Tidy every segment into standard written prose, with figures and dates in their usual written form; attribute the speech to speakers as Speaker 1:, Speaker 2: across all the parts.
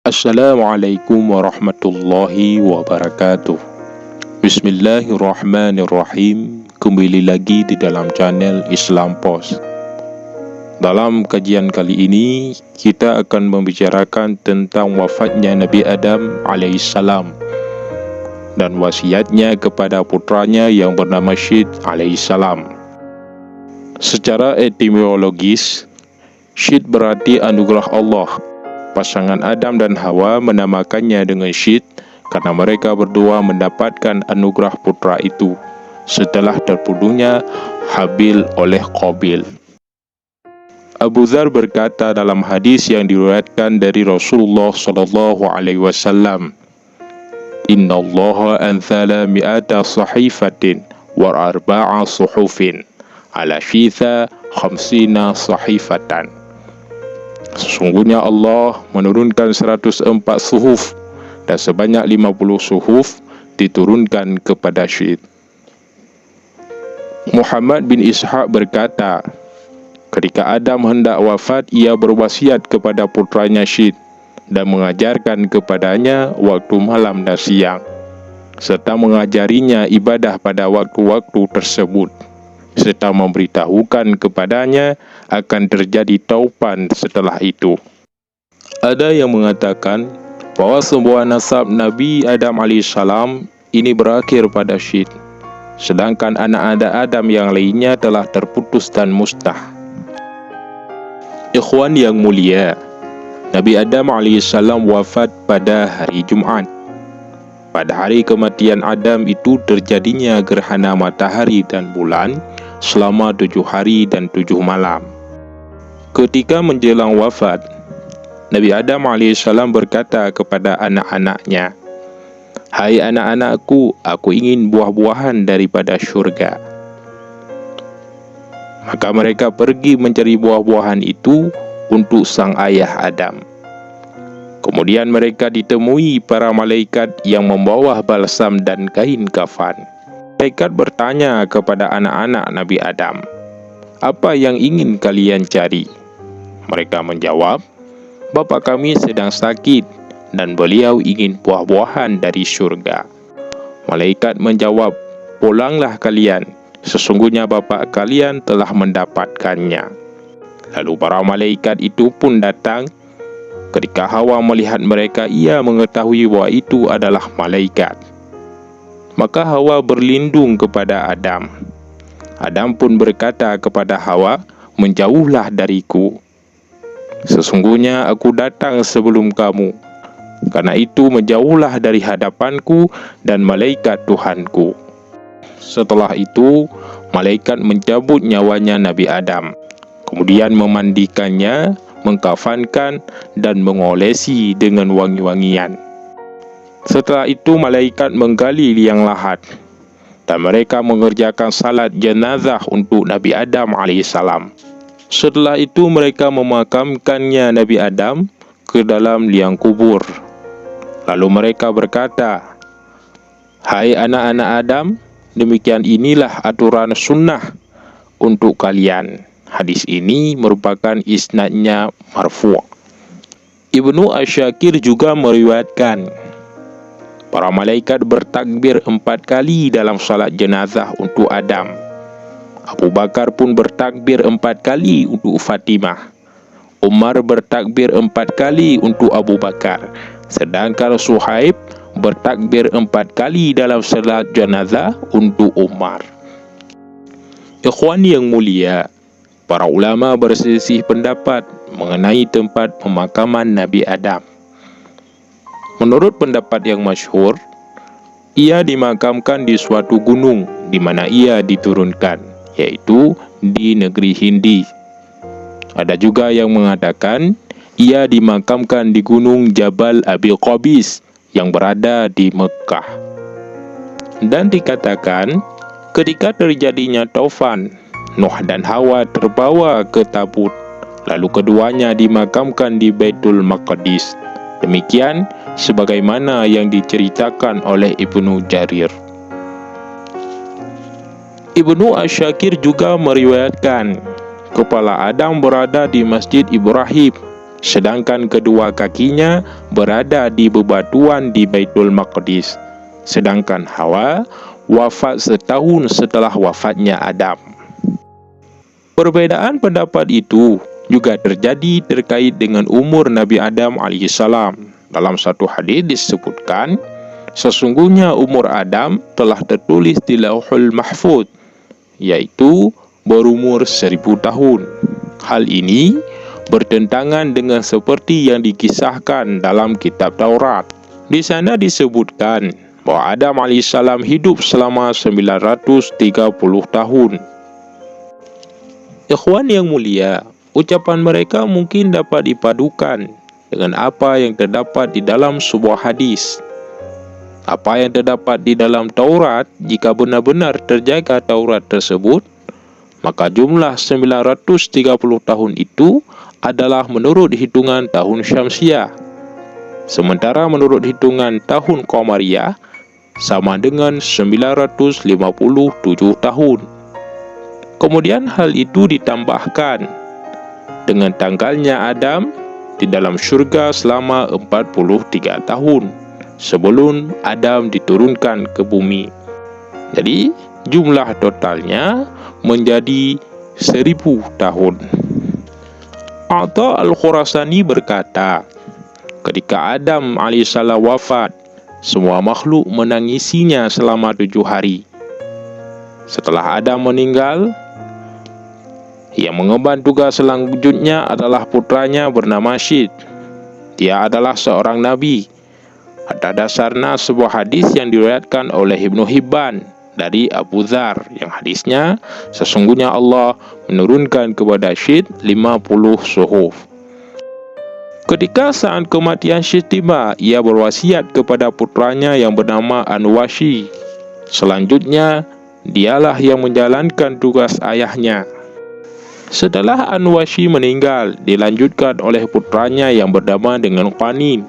Speaker 1: Assalamualaikum warahmatullahi wabarakatuh. Bismillahirrahmanirrahim. Kembali lagi di dalam channel Islam Post. Dalam kajian kali ini, kita akan membicarakan tentang wafatnya Nabi Adam alaihissalam dan wasiatnya kepada putranya yang bernama Syed alaihissalam. Secara etimologis, Syed berarti anugerah Allah. Pasangan Adam dan Hawa menamakannya dengan Syed karena mereka berdua mendapatkan anugerah putra itu setelah terbunuhnya Habil oleh Qabil. Abu Dzar berkata dalam hadis yang diriwayatkan dari Rasulullah SAW, Inna Allah anzala mi'ata sahifatin wa arba'a suhufin ala syitha khamsina sahifatan. Sesungguhnya Allah menurunkan 104 suhuf dan sebanyak 50 suhuf diturunkan kepada Syed. Muhammad bin Ishaq berkata, ketika Adam hendak wafat, ia berwasiat kepada putranya Syed dan mengajarkan kepadanya waktu malam dan siang, serta mengajarinya ibadah pada waktu-waktu tersebut, serta memberitahukan kepadanya akan terjadi taupan setelah itu. Ada yang mengatakan bahwa sebuah nasab Nabi Adam alaihissalam ini berakhir pada Syed, sedangkan anak-anak Adam yang lainnya telah terputus dan mustah. Ikhwan yang mulia, Nabi Adam alaihissalam wafat pada hari Jumat. Pada hari kematian Adam itu terjadinya gerhana matahari dan bulan selama 7 hari dan 7 malam. Ketika menjelang wafat, Nabi Adam alaihissalam berkata kepada anak-anaknya, "Hai anak-anakku, aku ingin buah-buahan daripada syurga." Maka mereka pergi mencari buah-buahan itu untuk sang ayah Adam. Kemudian mereka ditemui para malaikat yang membawa balsam dan kain kafan. Malaikat bertanya kepada anak-anak Nabi Adam, "Apa yang ingin kalian cari?" Mereka menjawab, "Bapa kami sedang sakit dan beliau ingin buah-buahan dari surga." Malaikat menjawab, "Pulanglah kalian, sesungguhnya bapa kalian telah mendapatkannya." Lalu para malaikat itu pun datang. Ketika Hawa melihat mereka, ia mengetahui bahwa itu adalah malaikat. Maka Hawa berlindung kepada Adam. Adam pun berkata kepada Hawa, "Menjauhlah dariku. Sesungguhnya aku datang sebelum kamu. Karena itu menjauhlah dari hadapanku dan malaikat Tuhanku." Setelah itu, malaikat mencabut nyawanya Nabi Adam, kemudian memandikannya, mengkafankan, dan mengolesi dengan wangi-wangian. Setelah itu malaikat menggali liang lahat dan mereka mengerjakan salat jenazah untuk Nabi Adam alaihissalam. Setelah itu mereka memakamkannya Nabi Adam ke dalam liang kubur. Lalu mereka berkata, "Hai anak-anak Adam, demikian inilah aturan sunnah untuk kalian." Hadis ini merupakan isnadnya marfu'. Ibnu Asyakir juga meriwayatkan, para malaikat bertakbir 4 kali dalam salat jenazah untuk Adam. Abu Bakar pun bertakbir 4 kali untuk Fatimah. Umar bertakbir 4 kali untuk Abu Bakar. Sedangkan Suhaib bertakbir 4 kali dalam salat jenazah untuk Umar. Ikhwan yang mulia, para ulama berselisih pendapat mengenai tempat pemakaman Nabi Adam. Menurut pendapat yang masyhur, ia dimakamkan di suatu gunung di mana ia diturunkan, yaitu di negeri Hindi. Ada juga yang mengatakan ia dimakamkan di gunung Jabal Abi Qabis yang berada di Mekah. Dan dikatakan ketika terjadinya taufan, Nuh dan Hawa terbawa ke tabut, lalu keduanya dimakamkan di Baitul Maqdis. Demikian sebagaimana yang diceritakan oleh Ibnu Jarir. Ibnu Asyakir juga meriwayatkan kepala Adam berada di Masjid Ibrahim sedangkan kedua kakinya berada di bebatuan di Baitul Maqdis. Sedangkan Hawa wafat setahun setelah wafatnya Adam. Perbedaan pendapat itu juga terjadi terkait dengan umur Nabi Adam alaihissalam. Dalam satu hadis disebutkan, sesungguhnya umur Adam telah tertulis di Lauhul Mahfuz, yaitu berumur 1000 tahun. Hal ini bertentangan dengan seperti yang dikisahkan dalam kitab Taurat. Di sana disebutkan bahwa Adam alaihissalam hidup selama 930 tahun. Ikhwan yang mulia, ucapan mereka mungkin dapat dipadukan dengan apa yang terdapat di dalam sebuah hadis. Apa yang terdapat di dalam Taurat, jika benar-benar terjaga Taurat tersebut, maka jumlah 930 tahun itu adalah menurut hitungan tahun Syamsiah. Sementara menurut hitungan tahun Qamariyah sama dengan 957 tahun. Kemudian hal itu ditambahkan dengan tanggalnya Adam di dalam surga selama 43 tahun sebelum Adam diturunkan ke bumi. Jadi jumlah totalnya menjadi 1000 tahun. Atha Al-Khurasani berkata, ketika Adam alaihissalam wafat, semua makhluk menangisinya selama 7 hari. Setelah Adam meninggal, yang mengemban tugas selanjutnya adalah putranya bernama Syed. Dia adalah seorang nabi. Atas dasarnya sebuah hadis yang diriwayatkan oleh Ibnu Hibban dari Abu Dzar, yang hadisnya, sesungguhnya Allah menurunkan kepada Syed 50 suhuf. Ketika saat kematian Syed tiba, ia berwasiat kepada putranya yang bernama Anwashi. Selanjutnya, dialah yang menjalankan tugas ayahnya. Setelah Anwashi meninggal, dilanjutkan oleh putranya yang bernama dengan Qanin.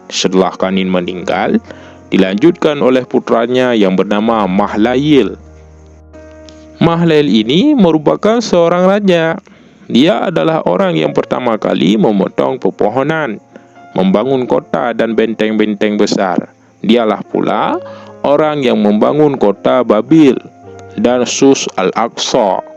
Speaker 1: Setelah Qanin meninggal, dilanjutkan oleh putranya yang bernama Mahlayil. Mahlayil ini merupakan seorang raja. Dia adalah orang yang pertama kali memotong pepohonan, membangun kota dan benteng-benteng besar. Dialah pula orang yang membangun kota Babil dan Sus Al-Aqsa.